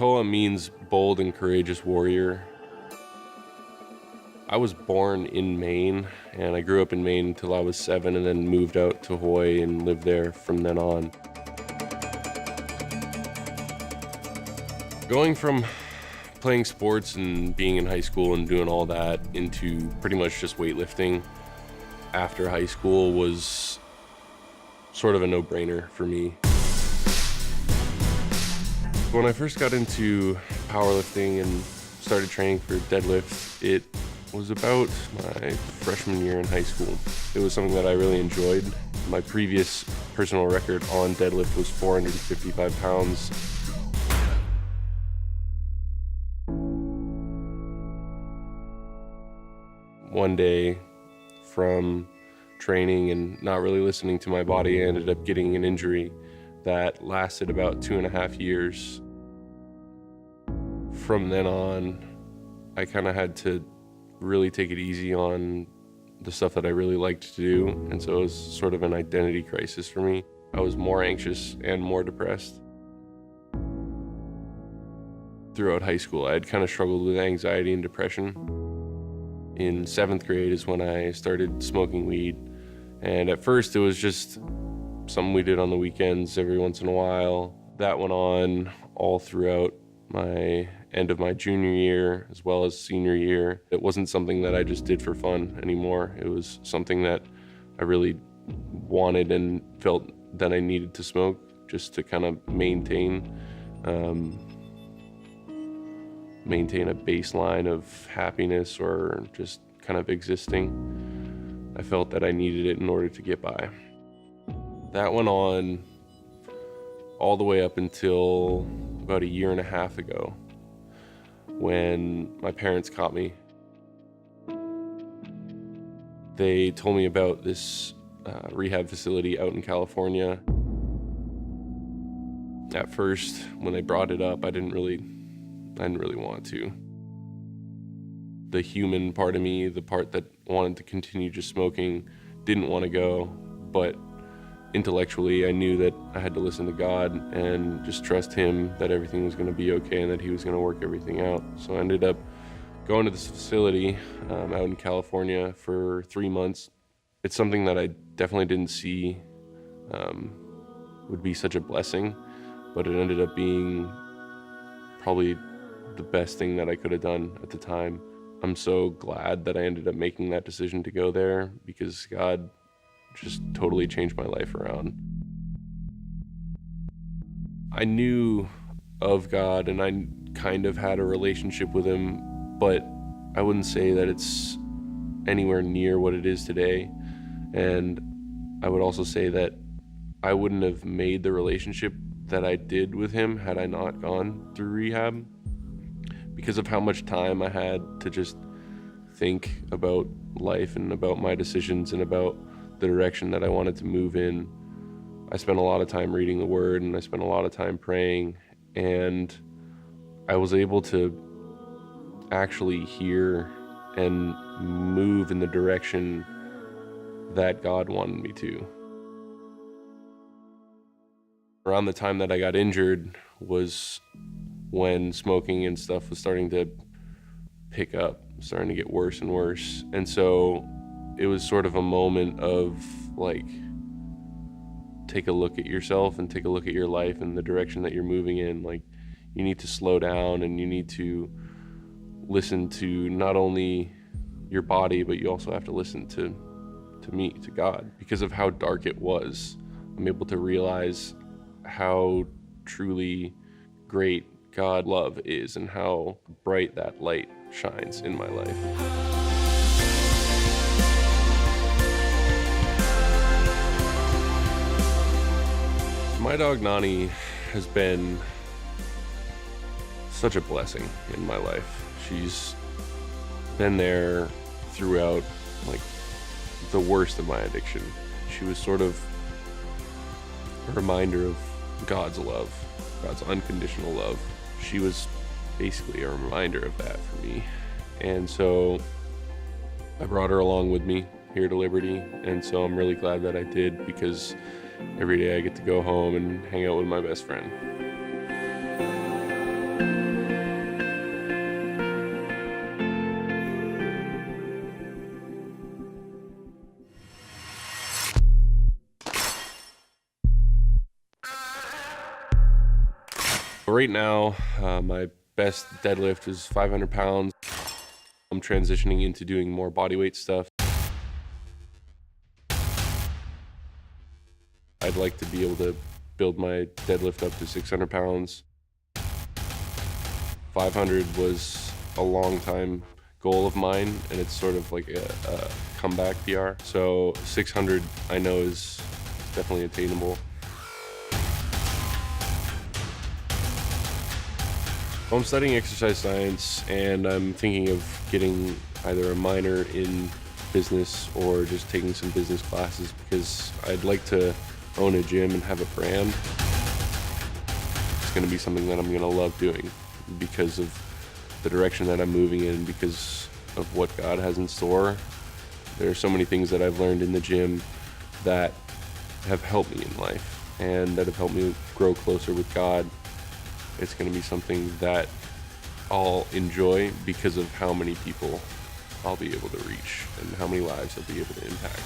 Koa means bold and courageous warrior. I was born in Maine, and I grew up in Maine until I was 7 and then moved out to Hawaii and lived there from then on. Going from playing sports and being in high school and doing all that into pretty much just weightlifting after high school was sort of a no-brainer for me. When I first got into powerlifting and started training for deadlifts, it was about my freshman year in high school. It was something that I really enjoyed. My previous personal record on deadlift was 455 pounds. One day, from training and not really listening to my body, I ended up getting an injury that lasted about 2.5 years. From then on, I kind of had to really take it easy on the stuff that I really liked to do, and so it was sort of an identity crisis for me. I was more anxious and more depressed. Throughout high school, I had kind of struggled with anxiety and depression. In 7th grade is when I started smoking weed, and at first it was just something we did on the weekends every once in a while. That went on all throughout my end of my junior year as well as senior year. It wasn't something that I just did for fun anymore. It was something that I really wanted and felt that I needed to smoke just to kind of maintain a baseline of happiness or just kind of existing. I felt that I needed it in order to get by. That went on all the way up until about 1.5 years ago when my parents caught me. They told me about this rehab facility out in California. At first, when they brought it up, I didn't really want to. The human part of me, the part that wanted to continue just smoking, didn't want to go, but intellectually I knew that I had to listen to God and just trust Him that everything was going to be okay and that He was going to work everything out. So I ended up going to this facility out in California for 3 months. It's something that I definitely didn't see would be such a blessing, but it ended up being probably the best thing that I could have done at the time. I'm so glad that I ended up making that decision to go there because God just totally changed my life around. I knew of God and I kind of had a relationship with Him, but I wouldn't say that it's anywhere near what it is today. And I would also say that I wouldn't have made the relationship that I did with Him had I not gone through rehab. Because of how much time I had to just think about life and about my decisions and about the direction that I wanted to move in. I spent a lot of time reading the Word and I spent a lot of time praying, and I was able to actually hear and move in the direction that God wanted me to. Around the time that I got injured was when smoking and stuff was starting to pick up, starting to get worse and worse. And so it was sort of a moment of like, take a look at yourself and take a look at your life and the direction that you're moving in. Like, you need to slow down and you need to listen to not only your body, but you also have to listen to me, to God. Because of how dark it was, I'm able to realize how truly great God love is and how bright that light shines in my life. My dog Nani has been such a blessing in my life. She's been there throughout like the worst of my addiction. She was sort of a reminder of God's love, God's unconditional love. She was basically a reminder of that for me. And so I brought her along with me here to Liberty, and so I'm really glad that I did, because every day I get to go home and hang out with my best friend. Right now, my best deadlift is 500 pounds. I'm transitioning into doing more bodyweight stuff. I'd like to be able to build my deadlift up to 600 pounds. 500 was a long time goal of mine, and it's sort of like a comeback PR. So 600 I know is definitely attainable. Well, I'm studying exercise science, and I'm thinking of getting either a minor in business or just taking some business classes, because I'd like to own a gym and have a brand. It's going to be something that I'm going to love doing because of the direction that I'm moving in, because of what God has in store. There are so many things that I've learned in the gym that have helped me in life and that have helped me grow closer with God. It's going to be something that I'll enjoy because of how many people I'll be able to reach and how many lives I'll be able to impact.